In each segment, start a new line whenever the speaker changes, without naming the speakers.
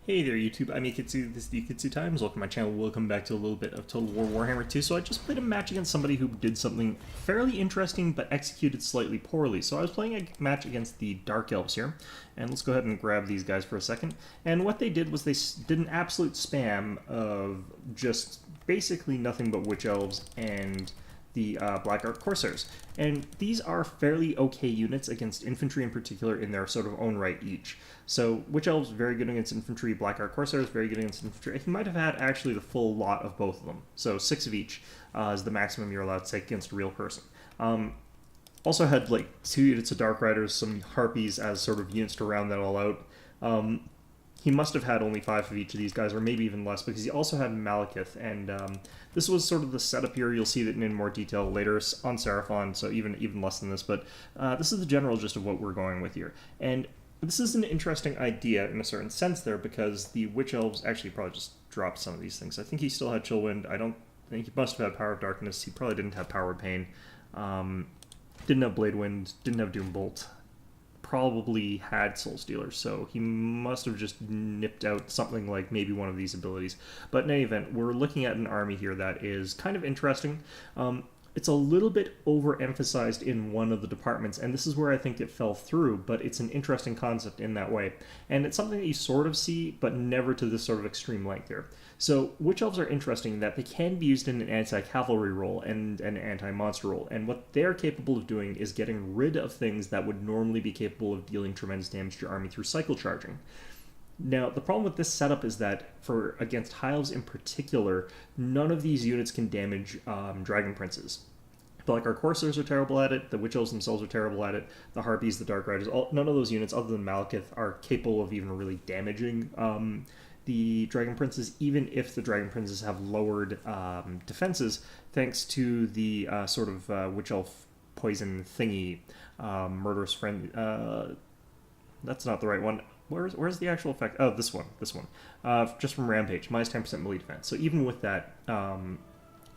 Hey there YouTube, I'm Yukitsu, this is the Yukitsu Times, welcome to my channel, welcome back to a little bit of Total War Warhammer 2. So I just played a match against somebody who did something fairly interesting but executed slightly poorly. So I was playing a match against the Dark Elves here, and let's go ahead and grab these guys for a second. And what they did was they did an absolute spam of just basically nothing but Witch Elves and the Black Ark Corsairs. And these are fairly okay units against infantry in particular in their sort of own right each. So Witch Elves very good against infantry, Black Ark Corsairs very good against infantry. He might have had actually the full lot of both of them. So 6 of each is the maximum you're allowed to take against a real person. Also had like 2 units of Dark Riders, some Harpies as sort of units to round that all out. He must have had only 5 of each of these guys, or maybe even less, because he also had Malekith, and this was sort of the setup here. You'll see that in more detail later on Seraphon, so even less than this, but this is the general gist of what we're going with here. And this is an interesting idea in a certain sense there, because the Witch Elves actually probably just dropped some of these things. I think he still had Chillwind. I don't think he must have had Power of Darkness. He probably didn't have Power of Pain. Didn't have Blade Wind. Didn't have Doom Bolt. Probably had Soul Stealer, so he must have just nipped out something like maybe one of these abilities. But in any event, we're looking at an army here that is kind of interesting. It's a little bit overemphasized in one of the departments, and this is where I think it fell through, but it's an interesting concept in that way. And it's something that you sort of see, but never to this sort of extreme length here. So Witch Elves are interesting in that they can be used in an anti-cavalry role and an anti-monster role, and what they're capable of doing is getting rid of things that would normally be capable of dealing tremendous damage to your army through cycle charging. Now, the problem with this setup is that, for against High Elves in particular, none of these units can damage Dragon Princes. Black Ark Corsairs are terrible at it, the Witch Elves themselves are terrible at it, the Harpies, the Dark Riders, none of those units other than Malekith are capable of even really damaging the Dragon Princes, even if the Dragon Princes have lowered defenses, thanks to the sort of Witch Elf poison thingy, Murderous Friend. That's not the right one. Where's the actual effect? Oh, this one. Just from Rampage, minus 10% melee defense. So even with that,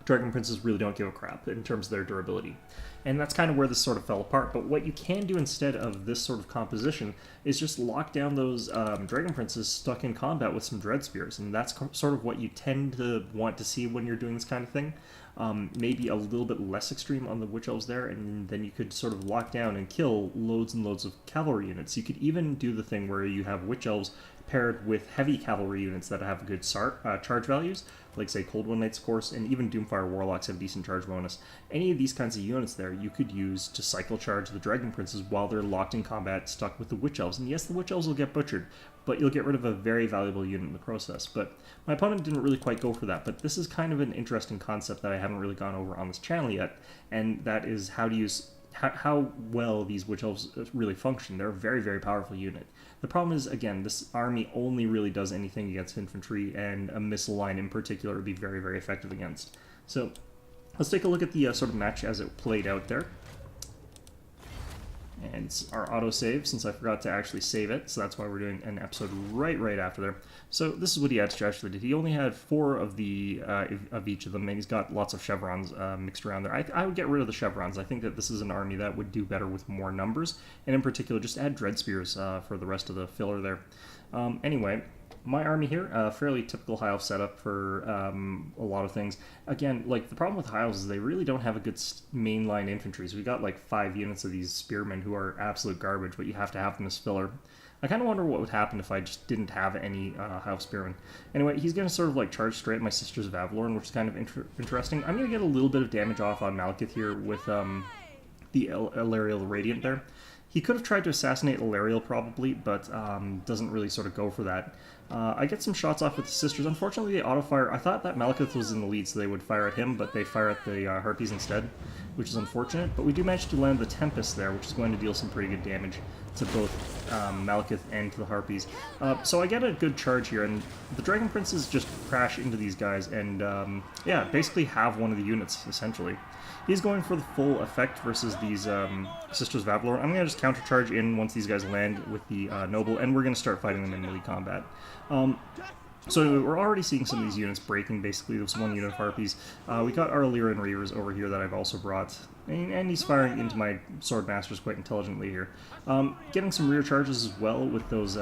Dragon Princes really don't give a crap in terms of their durability. And that's kind of where this sort of fell apart. But what you can do instead of this sort of composition is just lock down those Dragon Princes stuck in combat with some Dread Spears. And that's sort of what you tend to want to see when you're doing this kind of thing. Maybe a little bit less extreme on the Witch Elves there, and then you could sort of lock down and kill loads and loads of cavalry units. You could even do the thing where you have Witch Elves paired with heavy cavalry units that have good charge values, like say Cold One Knight's Course, and even Doomfire Warlocks have decent charge bonus. Any of these kinds of units there you could use to cycle charge the Dragon Princes while they're locked in combat stuck with the Witch Elves. And yes, the Witch Elves will get butchered, but you'll get rid of a very valuable unit in the process. But my opponent didn't really quite go for that, but this is kind of an interesting concept that I haven't really gone over on this channel yet, and that is how to use how well these Witch Elves really function. They're a very, very powerful unit. The problem is, again, this army only really does anything against infantry, and a missile line in particular would be very, very effective against. So let's take a look at the sort of match as it played out there. And it's our autosave, since I forgot to actually save it, so that's why we're doing an episode right after there. So this is what he actually did. He only had 4 of the of each of them, and he's got lots of chevrons mixed around there. I would get rid of the chevrons. I think that this is an army that would do better with more numbers, and in particular, just add Dread Spears for the rest of the filler there. Anyway, my army here, fairly typical High Elf setup for a lot of things. Again, like, the problem with High Elves is they really don't have a good mainline infantry. So we got like 5 units of these spearmen who are absolute garbage, but you have to have them as filler. I kind of wonder what would happen if I just didn't have any High Elf spearmen. Anyway, he's going to sort of like charge straight at my Sisters of Avalorn, which is kind of interesting. I'm going to get a little bit of damage off on Malekith here with the Illyrial Radiant there. He could have tried to assassinate Illyrial probably, but doesn't really sort of go for that. I get some shots off with the Sisters. Unfortunately, they auto-fire. I thought that Malekith was in the lead, so they would fire at him, but they fire at the Harpies instead, which is unfortunate. But we do manage to land the Tempest there, which is going to deal some pretty good damage to both Malekith and to the Harpies. So I get a good charge here, and the Dragon Princes just crash into these guys and, yeah, basically have one of the units, essentially. He's going for the full effect versus these Sisters of Avalorn. I'm going to just countercharge in once these guys land with the Noble, and we're going to start fighting them in melee combat. So anyway, we're already seeing some of these units breaking. Basically, there's one unit of Harpies. We got our Illyrian Reavers over here that I've also brought. And he's firing into my Swordmasters quite intelligently here. Getting some rear charges as well with those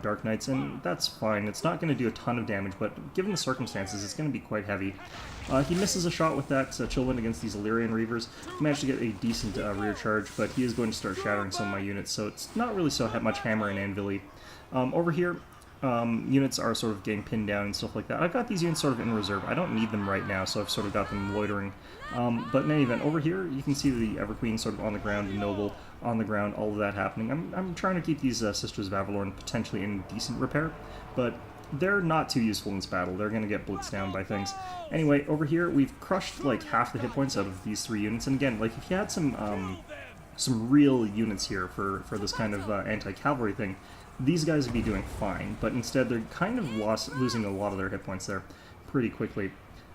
Dark Knights, and that's fine. It's not going to do a ton of damage, but given the circumstances, it's going to be quite heavy. He misses a shot with that Chillwind against these Illyrian Reavers. He managed to get a decent rear charge, but he is going to start shattering some of my units, so it's not really so much hammer and anvil-y. Over here, units are sort of getting pinned down and stuff like that. I've got these units sort of in reserve. I don't need them right now, so I've sort of got them loitering. But in any event, over here, you can see the Everqueen sort of on the ground, the Noble on the ground, all of that happening. I'm trying to keep these Sisters of Avalorn potentially in decent repair, but they're not too useful in this battle. They're going to get blitzed down by things. Anyway, over here, we've crushed like half the hit points out of these 3 units, and again, like if you had some real units here for this kind of anti-cavalry thing, these guys would be doing fine, but instead they're kind of losing a lot of their hit points there pretty quickly.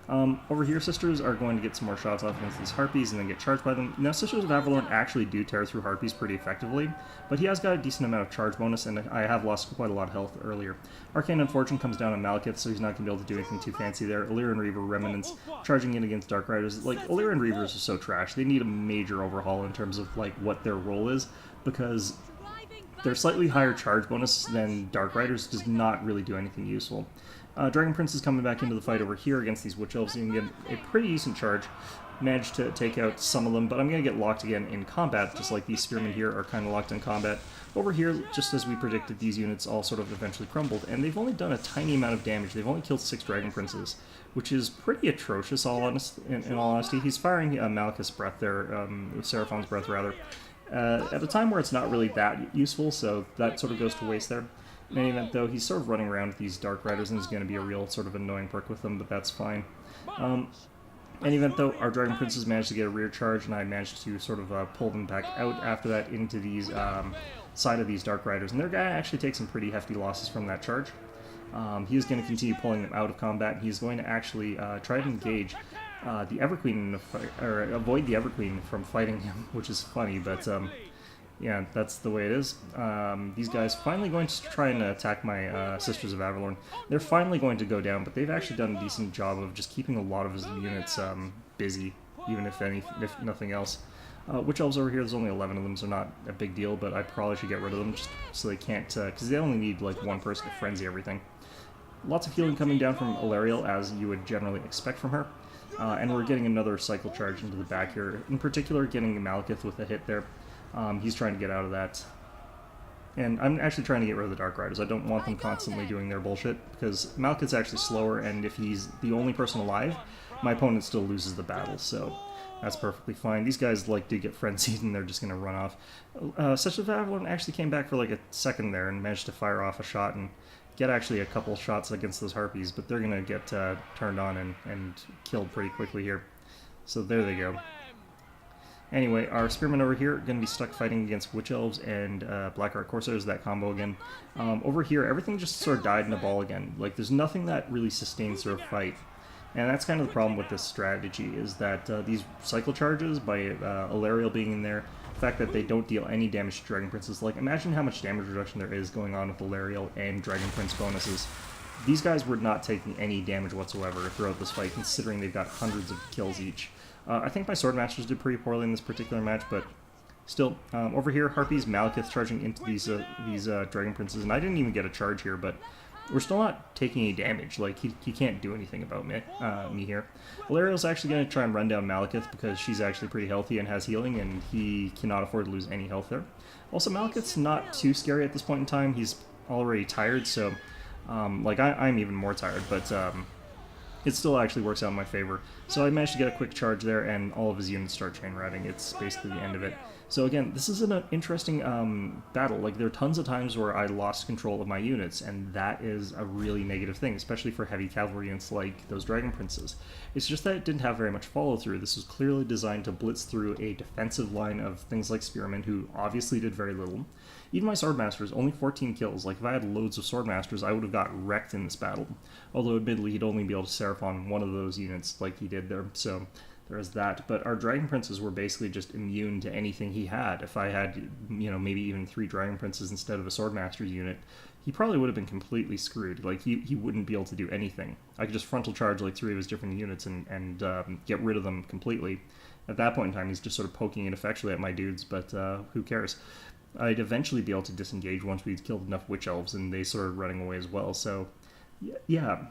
Over here, Sisters are going to get some more shots off against these Harpies and then get charged by them. Now, Sisters of Avalorn actually do tear through Harpies pretty effectively, but he has got a decent amount of charge bonus, and I have lost quite a lot of health earlier. Arcane Unfortune comes down on Malekith, so he's not going to be able to do anything too fancy there. Illyrian Reaver Remnants charging in against Dark Riders. Like, Illyrian Reavers are so trash. They need a major overhaul in terms of, like, what their role is, because their slightly higher charge bonus than Dark Riders does not really do anything useful. Dragon Prince is coming back into the fight over here against these Witch Elves. You can get a pretty decent charge. Managed to take out some of them, but I'm going to get locked again in combat, just like these Spearmen here are kind of locked in combat. Over here, just as we predicted, these units all sort of eventually crumbled, and they've only done a tiny amount of damage. They've only killed 6 Dragon Princes, which is pretty atrocious, in all honesty. He's firing Malekith's Breath there, Seraphon's Breath rather, at a time where it's not really that useful, so that sort of goes to waste there. In any event, though, he's sort of running around with these Dark Riders, and he's going to be a real sort of annoying prick with them, but that's fine. In any event, though, our Dragon Princes managed to get a rear charge, and I managed to sort of pull them back out after that into these side of these Dark Riders, and their guy actually takes some pretty hefty losses from that charge. He is going to continue pulling them out of combat, and he's going to actually try to engage the Everqueen in the fight, or avoid the Everqueen from fighting him, which is funny, but yeah, that's the way it is. These guys finally going to try and attack my Sisters of Avalorn. They're finally going to go down, but they've actually done a decent job of just keeping a lot of his units busy, even if nothing else. Witch Elves over here, there's only 11 of them, so not a big deal, but I probably should get rid of them just so they can't, because they only need like one person to frenzy everything. Lots of healing coming down from Ilariel, as you would generally expect from her. And we're getting another cycle charge into the back here. In particular, getting Malekith with a hit there. He's trying to get out of that. And I'm actually trying to get rid of the Dark Riders. I don't want them constantly doing their bullshit, because Malekith's actually slower, and if he's the only person alive, my opponent still loses the battle, so that's perfectly fine. These guys do get frenzied, and they're just going to run off. Sisters of Avalorn actually came back for like a second there and managed to fire off a shot and get actually a couple shots against those Harpies, but they're going to get turned on and killed pretty quickly here. So there they go. Anyway, our Spearmen over here are going to be stuck fighting against Witch Elves and Blackheart Corsairs, that combo again. Over here, everything just sort of died in a ball again. Like, there's nothing that really sustains their fight. And that's kind of the problem with this strategy, is that these cycle charges by Ilariel being in there, the fact that they don't deal any damage to Dragon Princes, like, imagine how much damage reduction there is going on with Ilariel and Dragon Prince bonuses. These guys were not taking any damage whatsoever throughout this fight, considering they've got hundreds of kills each. I think my Swordmasters did pretty poorly in this particular match, but still, over here, Harpies, Malekith charging into these Dragon Princes, and I didn't even get a charge here, but we're still not taking any damage. Like, he can't do anything about me here. Ilariel's actually going to try and run down Malekith, because she's actually pretty healthy and has healing, and he cannot afford to lose any health there. Also, Malekith's not too scary at this point in time. He's already tired, so, I'm even more tired, but it still actually works out in my favor. So I managed to get a quick charge there, and all of his units start chain riding. It's basically the end of it. So again, this is an interesting battle. Like, there are tons of times where I lost control of my units, and that is a really negative thing, especially for heavy cavalry units like those Dragon Princes. It's just that it didn't have very much follow-through. This was clearly designed to blitz through a defensive line of things like Spearmen, who obviously did very little. Even my Swordmasters, only 14 kills. Like, if I had loads of Swordmasters, I would have got wrecked in this battle. Although, admittedly, he'd only be able to Seraphon one of those units like he did there, so there is that. But our Dragon Princes were basically just immune to anything he had. If I had, maybe even 3 Dragon Princes instead of a Swordmaster's unit, he probably would have been completely screwed. Like, he wouldn't be able to do anything. I could just frontal charge like 3 of his different units and get rid of them completely. At that point in time, he's just sort of poking ineffectually at my dudes, but who cares? I'd eventually be able to disengage once we'd killed enough witch elves, and they started running away as well. So, yeah,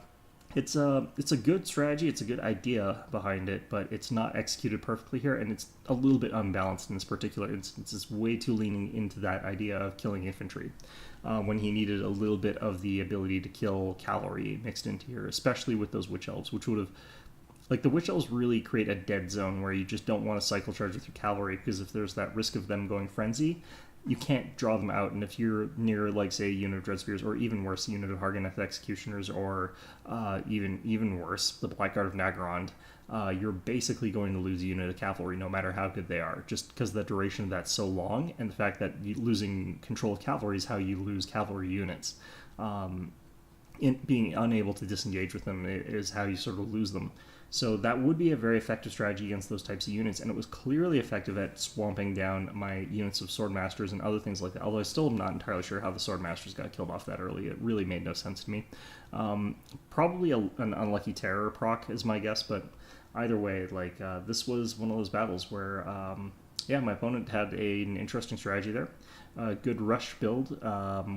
it's a good strategy. It's a good idea behind it, but it's not executed perfectly here, and it's a little bit unbalanced in this particular instance. It's way too leaning into that idea of killing infantry when he needed a little bit of the ability to kill cavalry mixed into here, especially with those witch elves, which would have... Like, the witch elves really create a dead zone where you just don't want to cycle charge with your cavalry, because if there's that risk of them going frenzy, you can't draw them out. And if you're near, like, say, a unit of Dreadspears, or even worse, a unit of Harganeth Executioners, or even worse, the Blackguard of Nagarond, you're basically going to lose a unit of cavalry no matter how good they are, just because the duration of that's so long, and the fact that losing control of cavalry is how you lose cavalry units. Being unable to disengage with them is how you sort of lose them. So that would be a very effective strategy against those types of units, and it was clearly effective at swamping down my units of Swordmasters and other things like that, although I still am not entirely sure how the Swordmasters got killed off that early. It really made no sense to me. Probably an unlucky terror proc is my guess, but either way, like, this was one of those battles where, yeah, my opponent had an interesting strategy there. Good rush build,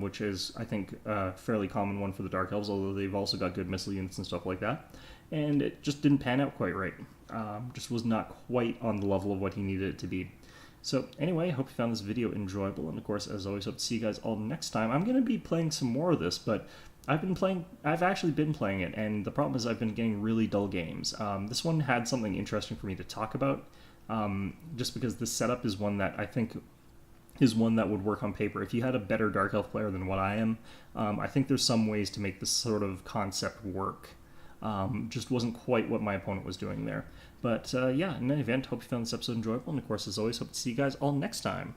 which is, I think, a fairly common one for the Dark Elves, although they've also got good missile units and stuff like that. And it just didn't pan out quite right. Just was not quite on the level of what he needed it to be. So anyway, I hope you found this video enjoyable, and of course, as always, hope to see you guys all next time. I'm going to be playing some more of this, but I've actually been playing it, and the problem is I've been getting really dull games. This one had something interesting for me to talk about, just because the setup is one that I think is one that would work on paper. If you had a better Dark Elf player than what I am, I think there's some ways to make this sort of concept work. Just wasn't quite what my opponent was doing there. But yeah, in any event, hope you found this episode enjoyable, and of course, as always, hope to see you guys all next time.